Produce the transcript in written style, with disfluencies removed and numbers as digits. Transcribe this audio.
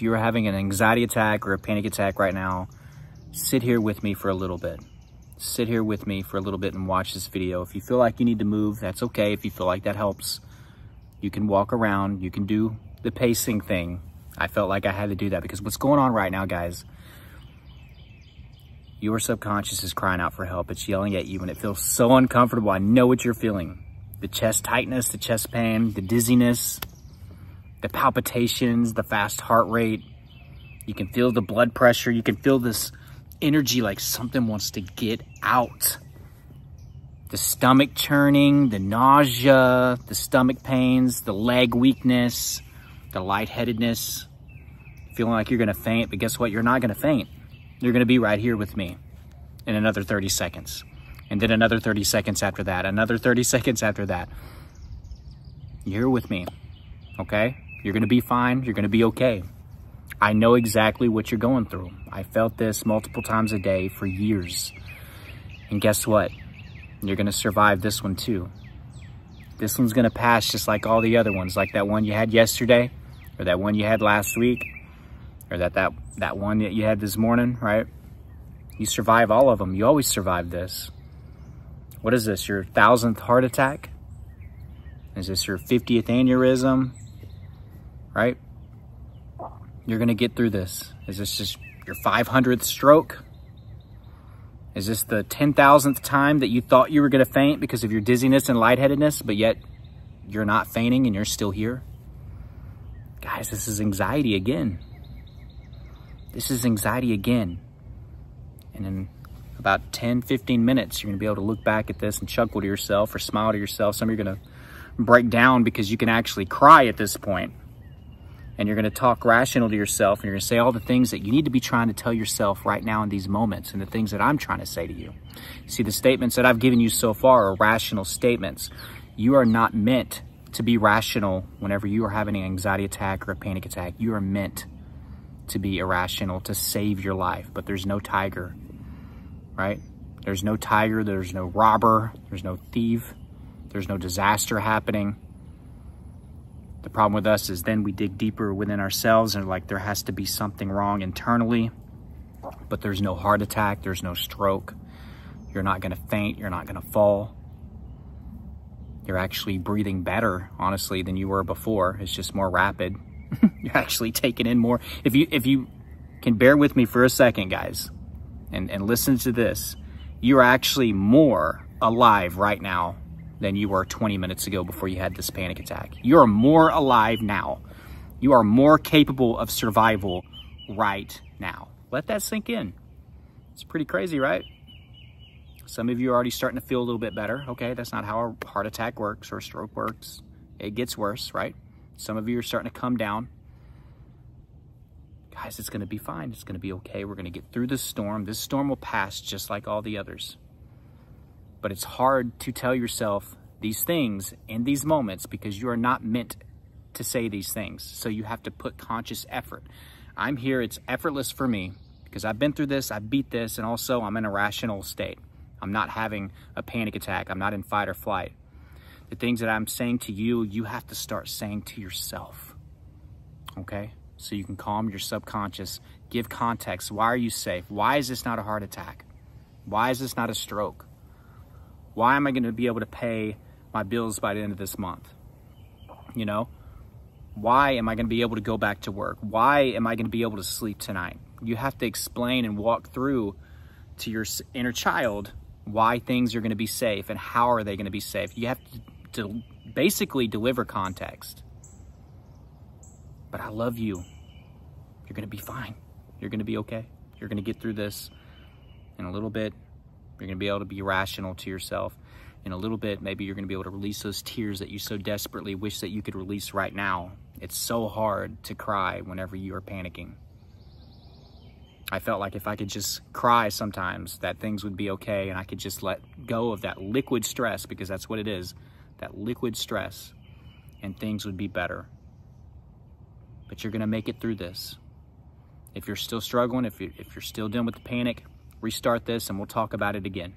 if you're having an anxiety attack or a panic attack right now, sit here with me for a little bit. Sit here with me for a little bit and watch this video. If you feel like you need to move, that's okay. If you feel like that helps, you can walk around, you can do the pacing thing. I felt like I had to do that because what's going on right now, guys, your subconscious is crying out for help. It's yelling at you and it feels so uncomfortable. I know what you're feeling. The chest tightness, the chest pain, the dizziness, the palpitations, the fast heart rate. You can feel the blood pressure. You can feel this energy like something wants to get out. The stomach churning, the nausea, the stomach pains, the leg weakness, the lightheadedness, feeling like you're gonna faint, but guess what? You're not gonna faint. You're gonna be right here with me in another 30 seconds. And then another 30 seconds after that, another 30 seconds after that. You're here with me, okay? You're gonna be fine, you're gonna be okay. I know exactly what you're going through. I felt this multiple times a day for years. And guess what? You're gonna survive this one too. This one's gonna pass just like all the other ones, like that one you had yesterday, or that one you had last week, or that one that you had this morning, right? You survive all of them. You always survive this. What is this, your 1000th heart attack? Is this your 50th aneurysm, right? You're gonna get through this. Is this just your 500th stroke? Is this the 10,000th time that you thought you were gonna faint because of your dizziness and lightheadedness, but yet you're not fainting and you're still here? Guys, this is anxiety again. This is anxiety again. And in about 10, 15 minutes, you're gonna be able to look back at this and chuckle to yourself or smile to yourself. Some of you are gonna break down because you can actually cry at this point. And you're gonna talk rational to yourself and you're gonna say all the things that you need to be trying to tell yourself right now in these moments and the things that I'm trying to say to you. See, the statements that I've given you so far are rational statements. You are not meant to be rational whenever you are having an anxiety attack or a panic attack. You are meant to be irrational to save your life, but there's no tiger, right? There's no tiger, there's no robber, there's no thief, there's no disaster happening. The problem with us is then we dig deeper within ourselves and like there has to be something wrong internally, but there's no heart attack, there's no stroke. You're not gonna faint, you're not gonna fall. You're actually breathing better, honestly, than you were before. It's just more rapid. You're actually taking in more. If you can bear with me for a second, guys, and listen to this, you're actually more alive right now than you were 20 minutes ago before you had this panic attack. You're more alive now. You are more capable of survival right now. Let that sink in. It's pretty crazy, right? Some of you are already starting to feel a little bit better. Okay, that's not how a heart attack works or a stroke works. It gets worse, right? Some of you are starting to come down. Guys, it's gonna be fine. It's gonna be okay. We're gonna get through this storm. This storm will pass just like all the others. But it's hard to tell yourself these things in these moments because you are not meant to say these things. So you have to put conscious effort. I'm here, it's effortless for me because I've been through this, I beat this, and also I'm in a rational state. I'm not having a panic attack. I'm not in fight or flight. The things that I'm saying to you, you have to start saying to yourself, okay? So you can calm your subconscious, give context. Why are you safe? Why is this not a heart attack? Why is this not a stroke? Why am I going to be able to pay my bills by the end of this month? You know, why am I going to be able to go back to work? Why am I going to be able to sleep tonight? You have to explain and walk through to your inner child why things are going to be safe and how are they going to be safe. You have to basically deliver context. But I love you. You're going to be fine. You're going to be okay. You're going to get through this in a little bit. You're going to be able to be rational to yourself. In a little bit, maybe you're going to be able to release those tears that you so desperately wish that you could release right now. It's so hard to cry whenever you are panicking. I felt like if I could just cry sometimes, that things would be okay and I could just let go of that liquid stress, because that's what it is, that liquid stress, and things would be better. But you're going to make it through this. If you're still struggling, if you're still dealing with the panic, restart this and we'll talk about it again.